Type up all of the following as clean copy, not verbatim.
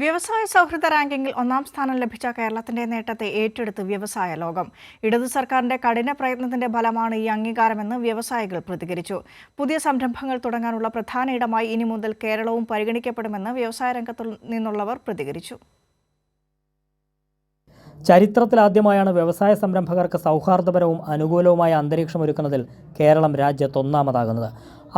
വ്യവസായ സൗഹൃദ റാങ്കിങ്ങിൽ ഒന്നാം സ്ഥാനം ലഭിച്ച കേരളത്തിന്റെ നേട്ടത്തെ ഏറ്റെടുത്ത് വ്യവസായ ലോകം. ഇടതു സർക്കാരിന്റെ കഠിന പ്രയത്നത്തിന്റെ ഫലമാണ് ഈ അംഗീകാരമെന്ന് വ്യവസായികൾ പ്രതികരിച്ചു. പുതിയ സംരംഭങ്ങൾ തുടങ്ങാനുള്ള പ്രധാന ഇടമായി ഇനി മുതൽ കേരളവും പരിഗണിക്കപ്പെടുമെന്ന് വ്യവസായ രംഗത്തു നിന്നുള്ളവർ പ്രതികരിച്ചു. ചരിത്രത്തിലാദ്യമായാണ് വ്യവസായ സംരംഭകർക്ക് സൗഹാർദ്ദപരവും അനുകൂലവുമായ അന്തരീക്ഷം ഒരുക്കുന്നതിൽ കേരളം രാജ്യത്ത് ഒന്നാമതാകുന്നത്.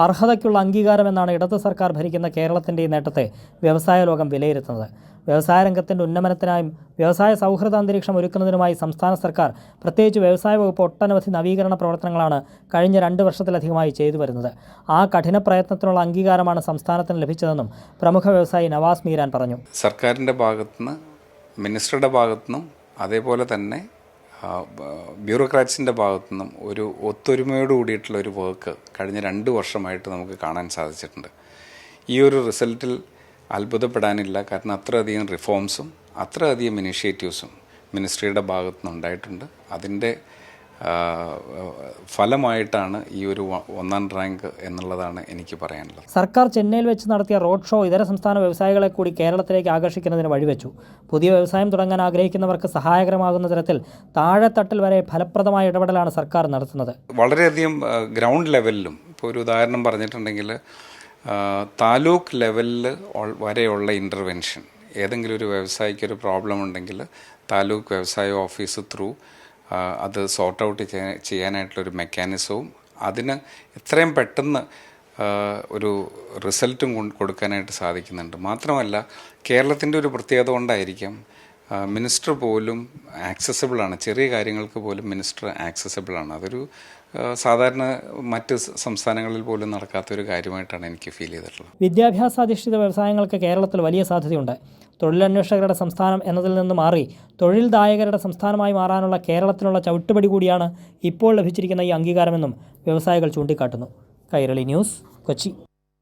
അർഹതയ്ക്കുള്ള അംഗീകാരമെന്നാണ് ഇടത് സർക്കാർ ഭരിക്കുന്ന കേരളത്തിൻ്റെ ഈ നേട്ടത്തെ വ്യവസായ ലോകം വിലയിരുത്തുന്നത്. വ്യവസായ രംഗത്തിൻ്റെ ഉന്നമനത്തിനായും വ്യവസായ സൗഹൃദ അന്തരീക്ഷം ഒരുക്കുന്നതിനുമായി സംസ്ഥാന സർക്കാർ, പ്രത്യേകിച്ച് വ്യവസായ വകുപ്പ്, ഒട്ടനവധി നവീകരണ പ്രവർത്തനങ്ങളാണ് കഴിഞ്ഞ 2 വർഷത്തിലധികമായി ചെയ്തു വരുന്നത്. ആ കഠിന പ്രയത്നത്തിനുള്ള അംഗീകാരമാണ് സംസ്ഥാനത്തിന് ലഭിച്ചതെന്നും പ്രമുഖ വ്യവസായി നവാസ് മീരാൻ പറഞ്ഞു. സർക്കാരിൻ്റെ ഭാഗത്തുനിന്ന്, മിനിസ്റ്ററുടെ ഭാഗത്തുനിന്നും, അതേപോലെ തന്നെ ബ്യൂറോക്രാറ്റ്സിൻ്റെ ഭാഗത്തുനിന്നും ഒരു ഒത്തൊരുമയോട് കൂടിയിട്ടുള്ള ഒരു വർക്ക് കഴിഞ്ഞ 2 വർഷമായിട്ട് നമുക്ക് കാണാൻ സാധിച്ചിട്ടുണ്ട്. ഈ ഒരു റിസൾട്ടിൽ അത്ഭുതപ്പെടാനില്ല. കാരണം അത്രയധികം റിഫോംസും അത്രയധികം ഇനിഷ്യേറ്റീവ്സും മിനിസ്ട്രിയുടെ ഭാഗത്തുനിന്ന് ഉണ്ടായിട്ടുണ്ട്. അതിൻ്റെ ഫലമായിട്ടാണ് ഈ ഒരു 1ാം റാങ്ക് എന്നുള്ളതാണ് എനിക്ക് പറയാനുള്ളത്. സർക്കാർ ചെന്നൈയിൽ വെച്ച് നടത്തിയ റോഡ് ഷോ ഇതര സംസ്ഥാന വ്യവസായികളെ കൂടി കേരളത്തിലേക്ക് ആകർഷിക്കുന്നതിന് വഴിവെച്ചു. പുതിയ വ്യവസായം തുടങ്ങാൻ ആഗ്രഹിക്കുന്നവർക്ക് സഹായകരമാകുന്ന തരത്തിൽ താഴെത്തട്ടിൽ വരെ ഫലപ്രദമായ ഇടപെടലാണ് സർക്കാർ നടത്തുന്നത്. വളരെയധികം ഗ്രൗണ്ട് ലെവലിലും, ഇപ്പോൾ ഒരു ഉദാഹരണം പറഞ്ഞിട്ടുണ്ടെങ്കിൽ താലൂക്ക് ലെവലിൽ വരെയുള്ള ഇൻ്റർവെൻഷൻ, ഏതെങ്കിലും ഒരു വ്യവസായിക്ക് ഒരു പ്രോബ്ലം ഉണ്ടെങ്കിൽ താലൂക്ക് വ്യവസായ ഓഫീസ് ത്രൂ അത് സോർട്ട് ഔട്ട് ചെയ്യാനായിട്ടുള്ളൊരു മെക്കാനിസവും, അതിന് എത്രയും പെട്ടെന്ന് ഒരു റിസൾട്ടും കൊടുക്കാനായിട്ട് സാധിക്കുന്നുണ്ട്. മാത്രമല്ല, കേരളത്തിൻ്റെ ഒരു പ്രത്യേകത കൊണ്ടായിരിക്കാം മിനിസ്റ്റർ പോലും ആക്സസിബിളാണ്. ചെറിയ കാര്യങ്ങൾക്ക് പോലും മിനിസ്റ്റർ ആക്സസിബിളാണ്. അതൊരു സാധാരണ മറ്റ് സംസ്ഥാനങ്ങളിൽ പോലും നടക്കാത്തൊരു കാര്യമായിട്ടാണ് എനിക്ക് ഫീൽ ചെയ്തിട്ടുള്ളത്. വിദ്യാഭ്യാസാധിഷ്ഠിത വ്യവസായങ്ങൾക്ക് കേരളത്തിൽ വലിയ സാധ്യതയുണ്ട്. തൊഴിലന്വേഷകരുടെ സംസ്ഥാനം എന്നതിൽ നിന്ന് മാറി തൊഴിൽദായകരുടെ സംസ്ഥാനമായി മാറാനുള്ള കേരളത്തിനുള്ള ചവിട്ടുപടി കൂടിയാണ് ഇപ്പോൾ ലഭിച്ചിരിക്കുന്ന ഈ അംഗീകാരമെന്നും വ്യവസായികൾ ചൂണ്ടിക്കാട്ടുന്നു. കൈരളി ന്യൂസ്, കൊച്ചി.